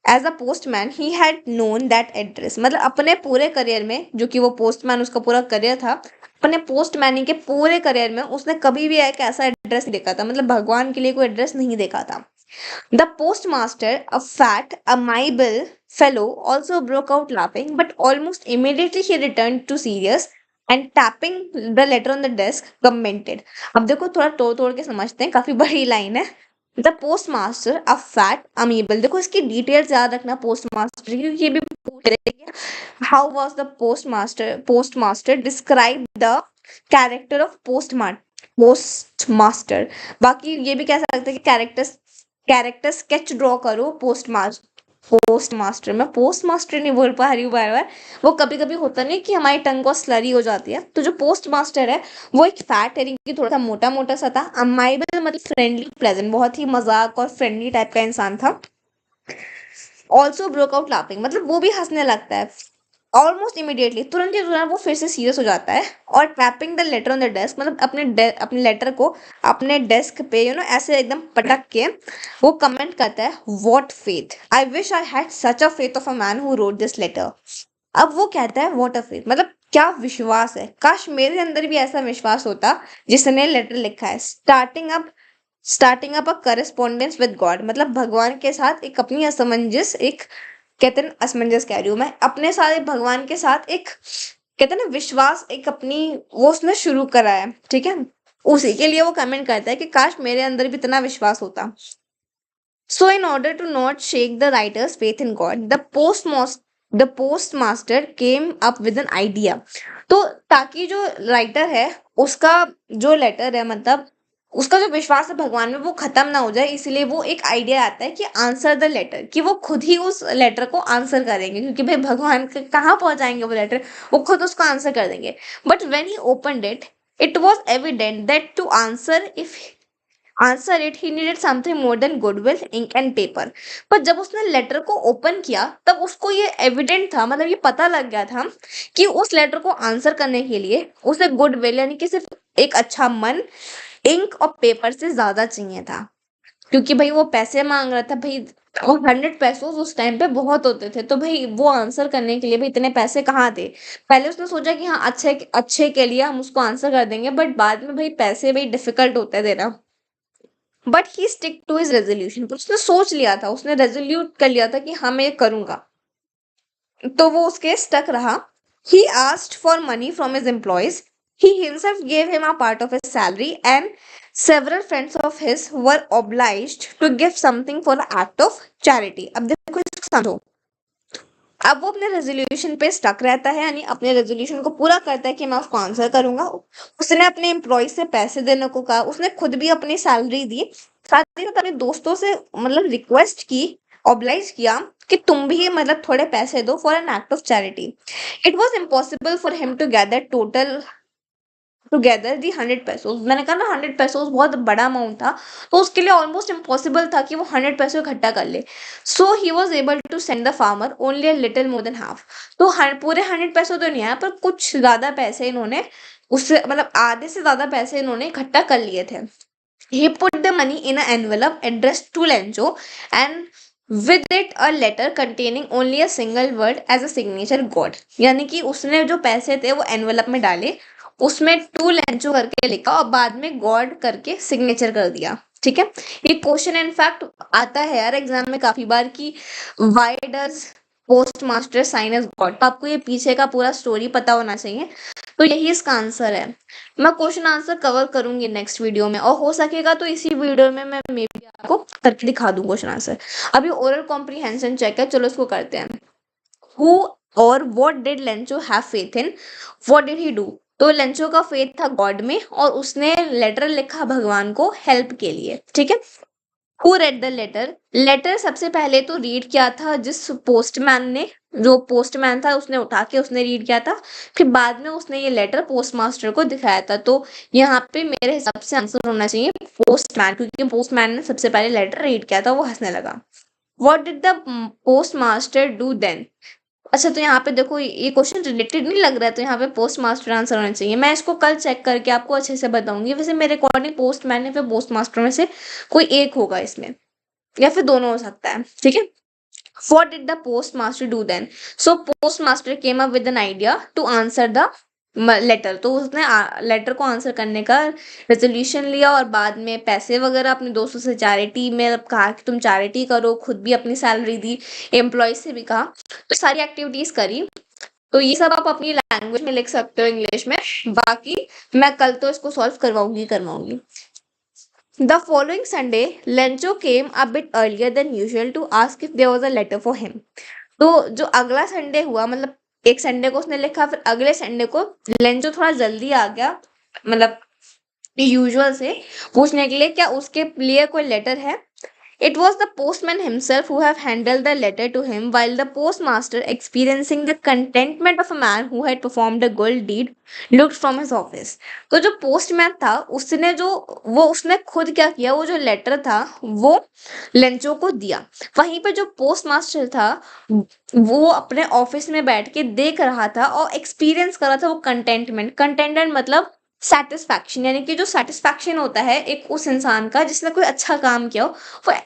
as a postman he had known that address, मतलब अपने पूरे करियर में, जो कि वो पोस्टमैन उसका पूरा करियर था, अपने पोस्टमैनिंग के पूरे करियर में उसने कभी भी एक ऐसा एड्रेस नहीं देखा था, मतलब भगवान के लिए कोई एड्रेस नहीं देखा था। The post master, a fat amiable fellow, also broke out laughing, but almost immediately he return to serious and tapping the letter on the desk commented. अब देखो, थोड़ा तोड़ तोड़ के समझते हैं, काफी बड़ी लाइन है। The post master, a fat amiable, देखो इसकी डिटेल्स याद रखना पोस्ट मास्टर की, क्योंकि ये भी पूछ रहे हैं how was the post master describe the character of post master. बाकी ये भी कह सकते हैं कि कैरेक्टर स्केच ड्रॉ करो पोस्ट मास्टर, मैं पोस्ट मास्टर नहीं बोल पा रही हूँ बार बार, वो कभी कभी होता नहीं कि हमारी टंग को स्लरी हो जाती है। तो जो पोस्ट मास्टर है वो एक फैट है, कि थोड़ा सा मोटा मोटा सा था। अमाइबल मतलब फ्रेंडली प्लेजेंट, बहुत ही मजाक और फ्रेंडली टाइप का इंसान था। ऑल्सो ब्रोक आउट लाफिंग, मतलब वो भी हंसने लगता है। ऑलमोस्ट इमीडिएटली, तुरंत ही तुरंत वो फिर से सीरियस हो जाता है। और tapping the letter on the desk, मतलब अपने लेटर को अपने डेस्क पे ऐसे एकदम पटक के वो कमेंट करता है, what faith, I wish I had such a faith of a man who wrote this letter. अब वो कहता है व्हाट अ फेथ, मतलब क्या विश्वास है, काश मेरे अंदर भी ऐसा विश्वास होता जिसने लेटर लिखा है। Starting up a correspondence with God, मतलब भगवान के साथ एक अपनी असमंजस, एक कहते हैं असमंजस कह रही हूँ मैं, अपने सारे भगवान के साथ एक कहते हैं ना विश्वास, एक अपनी वो उसने शुरू करा है, ठीक है। उसी के लिए वो कमेंट करता है कि काश मेरे अंदर भी इतना विश्वास होता। So, in order to not shake the writer's faith in God, the postmaster came up with an idea. तो ताकि जो राइटर है उसका जो लेटर है, मतलब उसका जो विश्वास है भगवान में वो खत्म ना हो जाए, इसलिए वो एक आइडिया आता है कि आंसर द लेटर, कि वो खुद ही उस लेटर को आंसर करेंगे, क्योंकि भाई भगवान कहाँ पहुंचाएंगे वो लेटर, वो खुद उसको आंसर कर देंगे। But when he opened it, it was evident that to answer it he needed something more than goodwill, ink and paper. पर जब उसने लेटर को ओपन किया तब उसको ये एविडेंट था, मतलब ये पता लग गया था कि उस लेटर को आंसर करने के लिए उसे गुडविल यानी कि सिर्फ एक अच्छा मन, इंक और पेपर से ज्यादा चाहिए था। क्योंकि भाई वो पैसे मांग रहा था भाई, और 100 पैसे उस टाइम पे बहुत होते थे, तो भाई वो आंसर करने के लिए भाई इतने पैसे कहाँ थे। पहले उसने सोचा कि हाँ अच्छे अच्छे के लिए हम उसको आंसर कर देंगे, बट बाद में भाई पैसे भाई डिफिकल्ट होते हैं देना। But he stick to his resolution, उसने सोच लिया था, उसने रेजोल्यूट कर लिया था कि हाँ मैं ये करूंगा, तो वो उसके स्टक रहा। He asked for money from his employees, he himself gave him a part of his salary, and several friends of his were obliged to give something for the act of charity. अब देखो इसको समझो, अब वो अपने रेजोल्यूशन पे स्टक रहता है, यानी अपने रेजोल्यूशन को पूरा करता है कि मैं उसको आंसर करूंगा। उसने अपने एम्प्लॉय से पैसे देने को कहा, उसने खुद भी अपनी सैलरी दी, साथ ही साथ अपने दोस्तों से मतलब रिक्वेस्ट की, ऑब्लाइज किया कि तुम भी मतलब थोड़े पैसे दो for an act of charity. It was impossible for him to gather together the 100 pesos, मैंने कहा ना 100 पैसोज बहुत बड़ा अमाउंट था, तो उसके लिए ऑलमोस्ट इम्पॉसिबल था कि वो 100 पैसे इकट्ठा कर ले। So he was able to send the farmer only a little more than half. तो पूरे 100 पैसे तो नहीं आया, पर कुछ ज्यादा पैसे इन्होंने उससे मतलब आधे से ज्यादा पैसे इन्होंने इकट्ठा कर लिए थे। He put the money in an envelope addressed to Lencho and with it a letter containing only a single word as a signature God। यानी कि उसने जो पैसे थे वो एनवेलप में डाले, उसमें टू लेंचो करके लिखा और बाद में गॉड करके सिग्नेचर कर दिया। ठीक है, ये क्वेश्चन इनफैक्ट आता है यार एग्जाम में काफी बार कि why does post master sign as God. तो आपको ये पीछे का पूरा स्टोरी पता होना चाहिए, तो यही इसका आंसर है। मैं क्वेश्चन आंसर कवर करूंगी नेक्स्ट वीडियो में, और हो सकेगा तो इसी वीडियो में मैं मे बी आपको करके दिखा दूं क्वेश्चन आंसर। अभी ओरल कॉम्प्रीहेंशन चेक है, चलो इसको करते हैं। हु और what did Lencho have faith in, what did he do. तो लेंचो का फेथ था गॉड में और उसने लेटर लिखा भगवान को हेल्प के लिए। ठीक है, who read the letter, letter सबसे पहले तो रीड किया था जिस पोस्टमैन ने, जो पोस्टमैन था उसने उठा के उसने रीड किया था, फिर बाद में उसने ये लेटर पोस्टमास्टर को दिखाया था। तो यहाँ पे मेरे हिसाब से आंसर होना चाहिए पोस्टमैन, क्योंकि पोस्टमैन ने सबसे पहले लेटर रीड किया था, वो हंसने लगा। What did the postmaster do then. अच्छा, तो यहाँ पे देखो ये क्वेश्चन रिलेटेड नहीं लग रहा है, तो यहाँ पे पोस्ट मास्टर आंसर होना चाहिए। मैं इसको कल चेक करके आपको अच्छे से बताऊंगी। वैसे मेरे अकॉर्डिंग पोस्ट मैन या फिर पोस्ट मास्टर में से कोई एक होगा इसमें, या फिर दोनों हो सकता है। ठीक है, what did the postmaster do then? So postmaster came up with an idea to answer the letter. तो उसने लेटर को आंसर करने का रेजोल्यूशन लिया और बाद में पैसे वगैरह अपने दोस्तों से चैरिटी में कहा कि तुम चैरिटी करो, खुद भी अपनी सैलरी दी, एम्प्लॉय से भी कहा, तो सारी एक्टिविटीज करी। तो ये सब आप अपनी लैंग्वेज में लिख सकते हो इंग्लिश में, बाकी मैं कल तो इसको solve करवाऊंगी। The following Sunday, Lencho came a bit earlier than usual to ask if there was a letter for him. तो जो अगला संडे हुआ, मतलब एक संडे को उसने लिखा, फिर अगले संडे को लेंचो थोड़ा जल्दी आ गया, मतलब यूजुअल से, पूछने के लिए क्या उसके लिए कोई लेटर है। It was the postman himself who have handled the letter to him, while the postmaster, experiencing the contentment of a man who had performed a good deed, looked from his office. तो जो पोस्टमैन था उसने खुद क्या किया, वो जो लेटर था वो लेंचो को दिया। वहीं पे जो पोस्ट मास्टर था वो अपने ऑफिस में बैठ के देख रहा था और एक्सपीरियंस कर रहा था वो कंटेंटमेंट मतलब सेटिस्फैक्शन, यानी कि जो सेटिस्फैक्शन होता है एक उस इंसान का जिसने कोई अच्छा काम किया हो,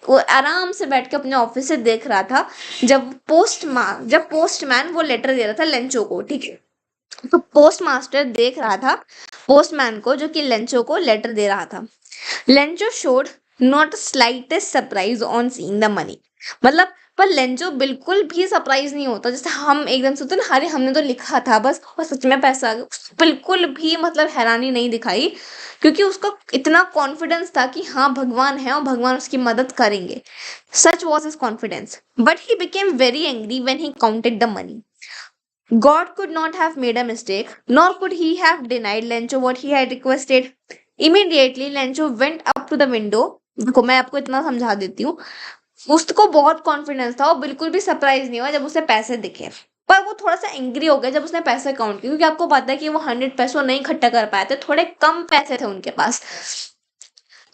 वो आराम से बैठ के अपने ऑफिस से देख रहा था जब पोस्टमैन वो लेटर दे रहा था लेंचो को। ठीक है, तो पोस्ट मास्टर देख रहा था पोस्टमैन को जो कि लेंचो को लेटर दे रहा था। Lencho showed not slightest surprise on seeing the money, मतलब पर लेंचो बिल्कुल भी सरप्राइज नहीं होता, जैसे हम एकदम सोचते ना, अरे हमने तो लिखा था बस और सच में पैसा आ गया, बिल्कुल भी मतलब हैरानी नहीं दिखाई, क्योंकि उसको इतना कॉन्फिडेंस था कि हाँ भगवान है और भगवान उसकी मदद करेंगे। सच was his confidence, but he became very angry when he counted the money. God could not have made a mistake, nor could he have denied Lencho what he had requested. Immediately, Lencho went up to the window. देखो मैं आपको इतना समझा देती हूँ, उसको बहुत कॉन्फिडेंस था और बिल्कुल भी सरप्राइज नहीं हुआ जब उसे पैसे दिखे, पर वो थोड़ा सा एंग्री हो गया जब उसने पैसे काउंट किए, क्योंकि आपको पता है कि वो 100 पैसों नहीं इकट्ठा कर पाए थे, थोड़े कम पैसे थे उनके पास।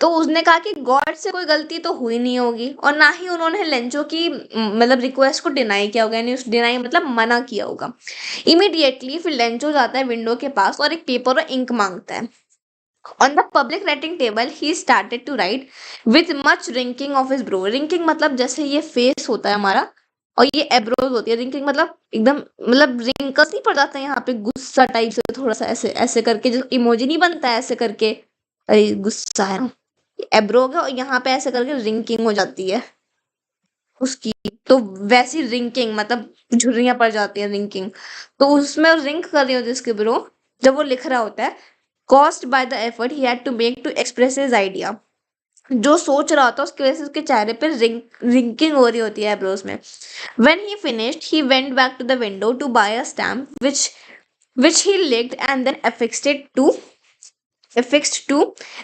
तो उसने कहा कि गॉड से कोई गलती तो हुई नहीं होगी और ना ही उन्होंने लेंचो की मतलब रिक्वेस्ट को डिनाई किया होगा, यानी डिनाई मतलब मना किया होगा। इमीडिएटली फिर लेंचो जाता है विंडो के पास और एक पेपर और इंक मांगता है। On the public writing table he started to write with much wrinkling of his brow. Wrinkling मतलब जैसे ये फेस होता है हमारा और ये एब्रोज होती है, रिंकिंग मतलब एकदम मतलब रिंकल्स नहीं पड़ जाता है यहाँ पे गुस्सा टाइप से, थोड़ा सा ऐसे ऐसे करके जो इमोजी नहीं बनता है ऐसे करके, अरे गुस्सा है, एब्रो हो गया और यहाँ पे ऐसे करके रिंकिंग हो जाती है उसकी, तो वैसी रिंकिंग मतलब झुर्रियां पड़ जाती है रिंकिंग, तो उसमें रिंक कर रही होती है उसके ब्रो जब वो लिख रहा होता है। Caused by the effort he had to make to express his idea, जो सोच रहा होता है उसकी वजह से उसके चेहरे पे रिंकिंग हो रही होती है एब्रोज में। When he finished he went back to the window to buy a stamp which he licked and then affixed to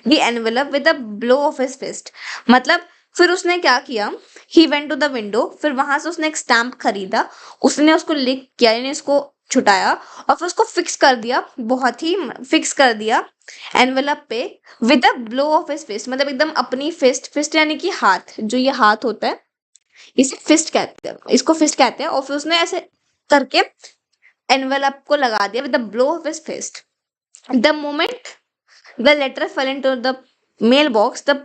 the envelope with a blow of his fist। मतलब फिर उसने क्या किया, he went to the window, फिर वहां से उसने एक स्टैम्प खरीदा, उसने उसको लिख किया यानी इसको छुटाया और फिर उसको फिक्स कर दिया, बहुत ही फिक्स कर दिया एनवेलप पे with a blow of his fist, मतलब एकदम अपनी फिस्ट यानी कि हाथ, जो ये हाथ होता है इसे फिस्ट कहते हैं, इसको फिस्ट कहते हैं, और फिर उसने ऐसे करके एनवेलप को लगा दिया with the blow of his fist. The moment the letter fell into the mailbox the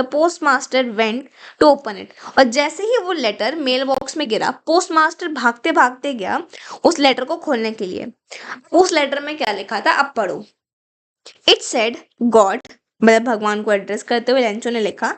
post master went to open it. और जैसे ही वो लेटर मेल बॉक्स में गिरा, पोस्ट मास्टर भागते भागते गया उस लेटर को खोलने के लिए। उस लेटर में क्या लिखा था, अब पढ़ो। इट सेड गॉड, मतलब भगवान को एड्रेस करते हुए लेंचो ने लिखा,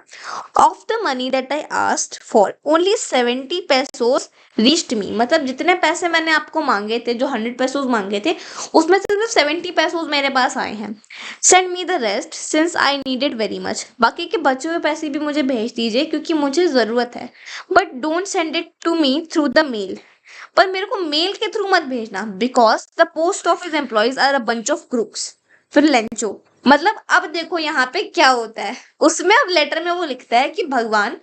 of the money that I asked for only 70 pesos reached me. मतलब जितने पैसे मैंने आपको मांगे थे, जो 100 pesos मांगे थे, उसमें से सिर्फ 70 pesos मेरे पास आए हैं। Send me the rest since I needed very much. बाकी के बचे हुए पैसे भी मुझे भेज दीजिए क्योंकि मुझे ज़रूरत है। But don't send it to me through the mail. पर मेरे को मेल के थ्रू मत भेजना, because the post office employees are a bunch of crooks. फिर लेंचो, मतलब अब देखो यहाँ पे क्या होता है, उसमें अब लेटर में वो लिखता है कि भगवान,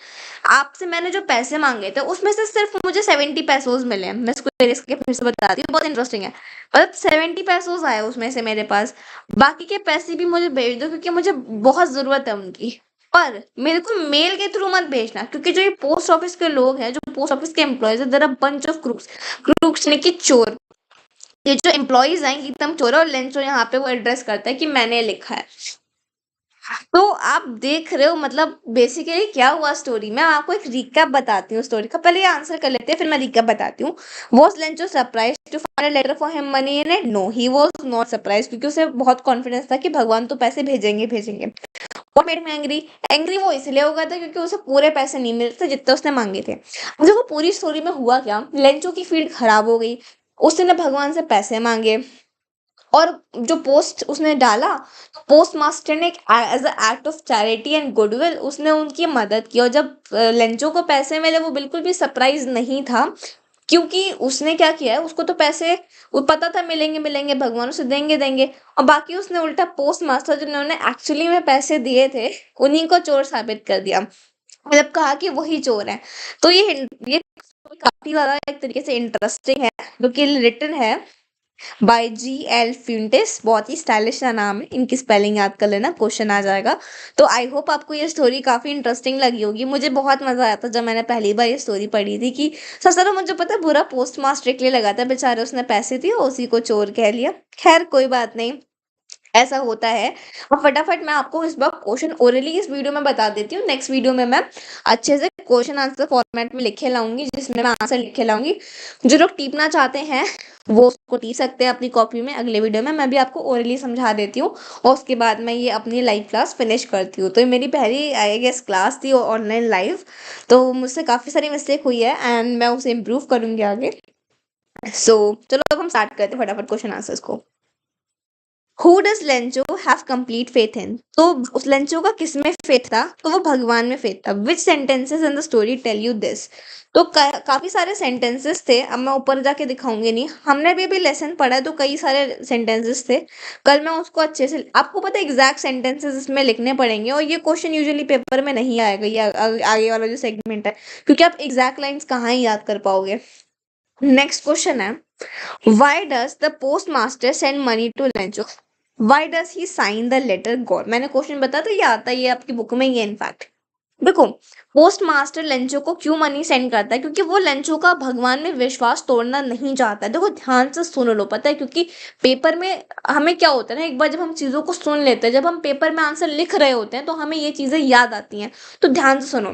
आपसे मैंने जो पैसे मांगे थे उसमें से सिर्फ मुझे 70 pesos मिले हैं। मैं इसको erase करके फिर से बताती हूँ, बहुत इंटरेस्टिंग है। मतलब 70 pesos आए उसमें से मेरे पास, बाकी के पैसे भी मुझे भेज दो क्योंकि मुझे बहुत जरूरत है उनकी। पर मेरे को मेल के थ्रू मत भेजना क्योंकि जो ये पोस्ट ऑफिस के लोग हैं, जो पोस्ट ऑफिस के एम्प्लॉयज है, there are bunch of crooks. Crooks ने की चोर। ये जो एम्प्लॉयज हैं एकदम चोर है। और लेंचो यहाँ पे वो एड्रेस करता है कि मैंने लिखा है। तो आप देख रहे हो मतलब बेसिकली क्या हुआ स्टोरी में। आपको एक रिकैप बताती हूँ स्टोरी का, पहले ये आंसर कर लेते हैं फिर मैं रिकैप बताती हूँ। Was Lencho surprise to find a letter for him money in it? No, he was not surprise, क्योंकि उसे बहुत कॉन्फिडेंस था कि भगवान तो पैसे भेजेंगे भेजेंगे। What made me angry? Angry वो इसलिए हो गया था क्योंकि उसे पूरे पैसे नहीं मिले थे जितने उसने मांगे थे। अब देखो पूरी स्टोरी में हुआ क्या, लेंचो की फील्ड खराब हो गई, उसने भगवान से पैसे मांगे, और जो पोस्ट उसने डाला, तो पोस्ट मास्टर ने as a act of charity and goodwill उसने उनकी मदद की। और जब लेंचो को पैसे मिले वो बिल्कुल भी सरप्राइज नहीं था, क्योंकि उसने क्या किया है, उसको तो पैसे वो पता था मिलेंगे मिलेंगे, भगवान उसे देंगे देंगे। और बाकी उसने उल्टा पोस्ट मास्टर जिन्होंने एक्चुअली में पैसे दिए थे उन्हीं को चोर साबित कर दिया, मतलब कहा कि वही चोर है। तो ये काफी ज्यादा एक तरीके से इंटरेस्टिंग है, जो कि रिटन है बाय G.L. फ्यूंटिस। बहुत ही स्टाइलिश सा नाम है, इनकी स्पेलिंग याद कर लेना, क्वेश्चन आ जाएगा। तो आई होप आपको ये स्टोरी काफी इंटरेस्टिंग लगी होगी। मुझे बहुत मजा आया था जब मैंने पहली बार ये स्टोरी पढ़ी थी कि सच मुझे पता है बुरा पोस्ट मास्टर के लिए लगा था, बेचारे उसने पैसे दिए उसी को चोर कह लिया। खैर कोई बात नहीं, ऐसा होता है। और फटाफट मैं आपको इस बार क्वेश्चन ओरली इस वीडियो में बता देती हूँ। नेक्स्ट वीडियो में मैं अच्छे से क्वेश्चन आंसर फॉर्मेट में लिखे लाऊंगी, जिसमें मैं आंसर लिखे लाऊंगी। जो लोग टीपना चाहते हैं वो उसको टीप सकते हैं अपनी कॉपी में। अगले वीडियो में मैं भी आपको ओरली समझा देती हूँ और उसके बाद मैं ये अपनी लाइव क्लास फिनिश करती हूँ। तो ये मेरी पहली आई गेस क्लास थी ऑनलाइन लाइव, तो मुझसे काफ़ी सारी मिस्टेक हुई है एंड मैं उसे इम्प्रूव करूंगी आगे। सो चलो अब हम स्टार्ट करते हैं फटाफट क्वेश्चन आंसर्स को। Who does Lencho have complete faith in? तो उस लेंचो का किसमें फेथ था? तो वो भगवान में फेथ था। Which sentences in the story tell you this? तो काफी सारे सेंटेंसेस थे, अब मैं ऊपर जाके दिखाऊंगी नहीं, हमने भी अभी लेसन पढ़ा है तो कई सारे सेंटेंसेस थे। कल मैं उसको अच्छे से, आपको पता है एग्जैक्ट सेंटेंसेस इसमें लिखने पड़ेंगे, और ये क्वेश्चन यूजुअली पेपर में नहीं आएगा, ये आगे वाला जो सेगमेंट है, क्योंकि आप एग्जैक्ट लाइंस कहाँ ही याद कर पाओगे। नेक्स्ट क्वेश्चन है, why does the post master send money to Lencho? Why does he sign the letter God? मैंने क्वेश्चन बताया था, ये आता है, ये आपकी बुक में ही है इनफैक्ट। देखो, पोस्ट मास्टर लेंचो को क्यों मनी सेंड करता है? क्योंकि वो लेंचो का भगवान में विश्वास तोड़ना नहीं चाहता है। देखो ध्यान से सुन लो, पता है क्योंकि पेपर में हमें क्या होता है ना, एक बार जब हम चीजों को सुन लेते हैं, जब हम पेपर में आंसर लिख रहे होते हैं तो हमें ये चीजें याद आती हैं। तो ध्यान से सुनो,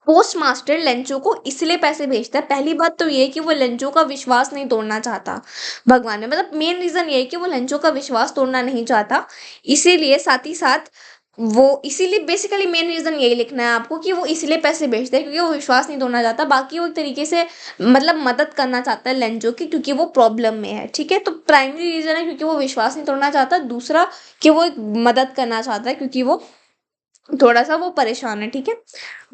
पोस्ट मास्टर लेंचो को इसलिए पैसे भेजता है, पहली बात तो ये है कि वो लेंचो का विश्वास नहीं तोड़ना चाहता भगवान में, मतलब मेन रीजन ये है कि वो लेंचो का विश्वास तोड़ना नहीं चाहता। इसीलिए साथ ही साथ वो, इसीलिए बेसिकली मेन रीजन यही लिखना है आपको कि वो इसलिए पैसे भेजता है क्योंकि वो विश्वास नहीं तोड़ना चाहता। बाकी वो एक तरीके से मतलब मदद करना चाहता है लेंचो की, क्योंकि वो प्रॉब्लम में है। ठीक है, तो प्राइमरी रीजन है क्योंकि वो विश्वास नहीं तोड़ना चाहता, दूसरा कि वो एक मदद करना चाहता है क्योंकि वो थोड़ा सा वो परेशान है। ठीक है,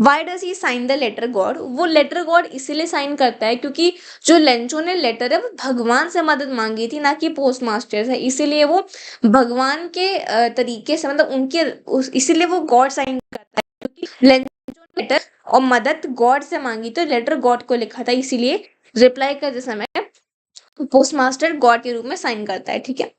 why does he sign the letter God? वो लेटर गॉड इसीलिए साइन करता है क्योंकि जो लेंचो ने लेटर है वो भगवान से मदद मांगी थी, ना कि पोस्ट मास्टर से। इसीलिए वो भगवान के तरीके से, मतलब उनके इसीलिए वो गॉड साइन करता है, क्योंकि लेंचो ने लेटर और मदद गॉड से मांगी तो लेटर गॉड को लिखा था, इसीलिए रिप्लाई करते समय पोस्ट मास्टर गॉड के रूप में साइन करता है। ठीक है,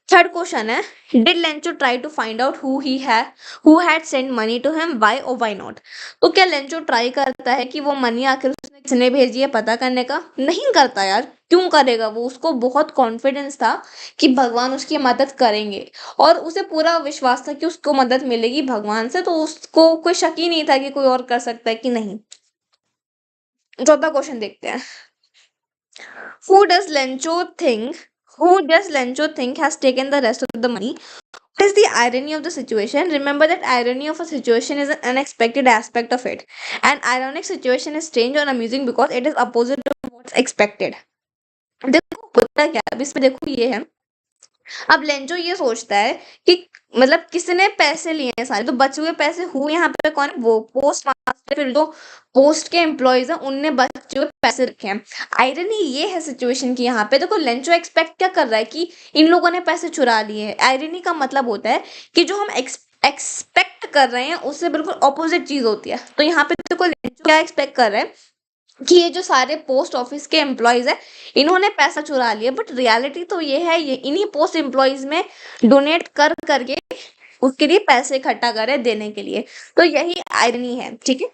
थर्ड क्वेश्चन है, did Lencho try to find out who had send money to him, why और व्हाई नॉट? तो क्या लेंचो ट्राई करता है कि वो मनी आखिर उसने किसने भेजी है पता करने का? नहीं करता यार, क्यों करेगा वो? उसको बहुत कॉन्फिडेंस था कि भगवान उसकी मदद करेंगे और उसे पूरा विश्वास था कि उसको मदद मिलेगी भगवान से, तो उसको कोई शक ही नहीं था कि कोई और कर सकता है कि नहीं। चौथा क्वेश्चन देखते हैं, Who does Lencho think? Who does Lencho think has taken the rest of the money? What is the irony of the situation? Remember that irony of a situation is an unexpected aspect of it. An ironic situation is strange or amusing because it is opposite to what's expected. देखो होता क्या है, अब इसमें देखो ये है, अब लेंचो ये सोचता है कि मतलब किसने पैसे लिए हैं सारे, तो बचे हुए पैसे हुए यहाँ पे कौन है? वो पोस्ट मास्टर, फिर जो पोस्ट के एम्प्लॉयज हैं उनने बचे हुए पैसे रखे हैं। आयरनी ये है सिचुएशन की, यहाँ पे देखो लेंचो एक्सपेक्ट क्या कर रहा है कि इन लोगों ने पैसे चुरा लिए हैं। आयरनी का मतलब होता है कि जो हम एक्सपेक्ट कर रहे हैं उससे बिल्कुल ऑपोजिट चीज होती है। तो यहाँ पे देखो लेंचो क्या एक्सपेक्ट कर रहा है कि ये जो सारे पोस्ट ऑफिस के एम्प्लॉयज है इन्होंने पैसा चुरा लिया, बट रियलिटी तो ये है ये इन्हीं पोस्ट एम्प्लॉयज में डोनेट कर करके उसके लिए पैसे इकट्ठा करे देने के लिए। तो यही आयरनी है, ठीक है।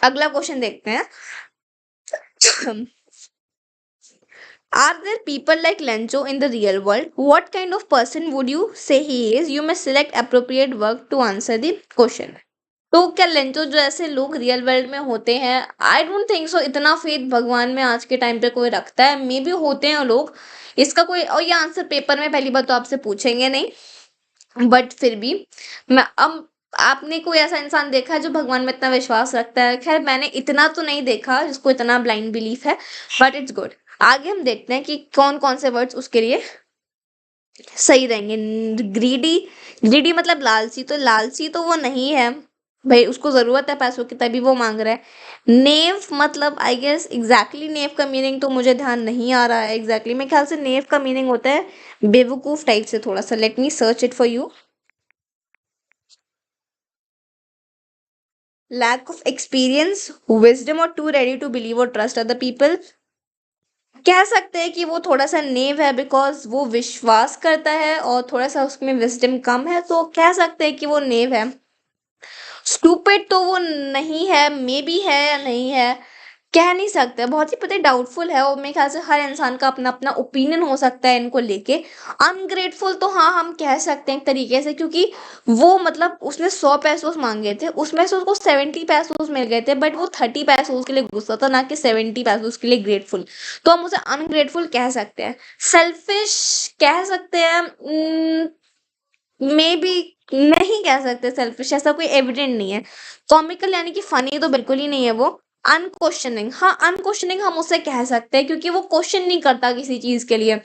अगला क्वेश्चन देखते हैं, Are there people like Lencho in the real world? What kind of person would you say he is? You may select appropriate work to answer the question. तो क्या लेंचो जैसे लोग रियल वर्ल्ड में होते हैं? I don't think so. इतना फेथ भगवान में आज के टाइम पे कोई रखता है? मे बी होते हैं लोग, इसका कोई और ये आंसर पेपर में पहली बार तो आपसे पूछेंगे नहीं, बट फिर भी मैं अब आपने कोई ऐसा इंसान देखा है जो भगवान में इतना विश्वास रखता है? खैर मैंने इतना तो नहीं देखा जिसको इतना ब्लाइंड बिलीफ है, बट इट्स गुड। आगे हम देखते हैं कि कौन कौन से वर्ड्स उसके लिए सही रहेंगे। ग्रीडी, ग्रीडी मतलब लालची, तो लालची तो वो नहीं है भाई, उसको जरूरत है पैसों की तभी वो मांग रहा है। नेव मतलब आई गेस एग्जैक्टली नेव का मीनिंग तो मुझे ध्यान नहीं आ रहा है एग्जैक्टली, मेरे ख्याल से नेव का मीनिंग होता है बेवकूफ टाइप से थोड़ा सा। Let me search it for you. Lack of experience, wisdom और टू रेडी टू बिलीव और ट्रस्ट अदर पीपल। कह सकते हैं कि वो थोड़ा सा नेव है बिकॉज वो विश्वास करता है और थोड़ा सा उसमें विजडम कम है, तो कह सकते हैं कि वो नेव है। स्टूपिड तो वो नहीं है, मे बी है या नहीं है, कह नहीं सकते, बहुत ही पता है डाउटफुल है और मेरे ख्याल से हर इंसान का अपना अपना ओपिनियन हो सकता है इनको लेके। अनग्रेटफुल तो हाँ हम कह सकते हैं एक तरीके से, क्योंकि वो मतलब उसने 100 पैसों मांगे थे, उसमें से उसको 70 पैसों मिल गए थे, बट वो 30 पैसों के लिए गुस्सा था, ना कि 70 पैसों के लिए ग्रेटफुल। तो हम उसे अनग्रेटफुल कह सकते हैं। सेल्फिश कह सकते हैं, मे बी नहीं कह सकते सेल्फिश, ऐसा कोई एविडेंट नहीं है। कॉमिकल यानी कि फनी तो बिल्कुल ही नहीं है वो। अनक्वेश्चनिंग, हाँ अनक्वेश्चनिंग हम उसे कह सकते हैं क्योंकि वो क्वेश्चन नहीं करता किसी चीज के लिए।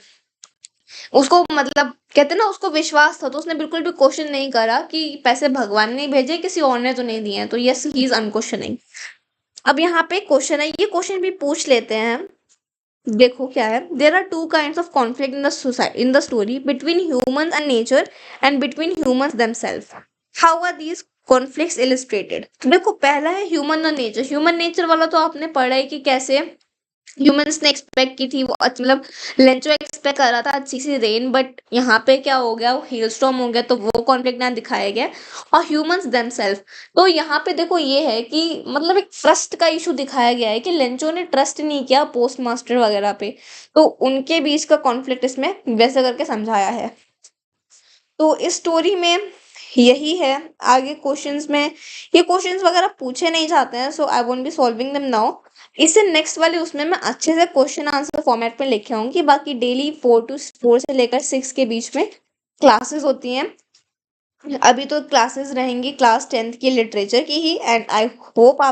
उसको मतलब कहते हैं ना उसको विश्वास था, तो उसने बिल्कुल भी क्वेश्चन नहीं करा कि पैसे भगवान ने भेजे किसी और ने तो नहीं दिए हैं, तो यस ही इज अनक्वेश्चनिंग। अब यहाँ पे क्वेश्चन है, ये क्वेश्चन भी पूछ लेते हैं हम। देखो क्या है, there are two kind of conflict in the society in the story, between human and nature and between humans themselves. How are these conflicts illustrated? देखो पहला है ह्यूमन और नेचर। ह्यूमन नेचर वाला तो आपने पढ़ा है कि कैसे ह्यूमंस ने एक्सपेक्ट की थी वो मतलब लेंचो एक्सपेक्ट कर रहा था अच्छी सी रेन, बट यहाँ पे क्या हो गया, वो हेल स्टॉर्म हो गया, तो वो कॉन्फ्लिक्ट यहाँ दिखाया गया। और ह्यूमंस देमसेल्फ, तो यहाँ पे देखो ये है कि मतलब एक ट्रस्ट का इशू दिखाया गया है कि लेंचो ने ट्रस्ट नहीं किया पोस्ट मास्टर वगैरह पे, तो उनके बीच का कॉन्फ्लिक्ट इसमें वैसे करके समझाया है। तो इस स्टोरी में यही है। आगे क्वेश्चंस में ये क्वेश्चंस वगैरह पूछे नहीं जाते हैं, so I won't be solving them now. इससे नेक्स्ट वाले उसमें मैं अच्छे से क्वेश्चन आंसर फॉर्मेट में लेके आऊंगी। बाकी डेली 4 से लेकर 6 के बीच में क्लासेस होती हैं। अभी तो क्लासेस रहेंगी क्लास 10th की लिटरेचर की ही, एंड आई होप आप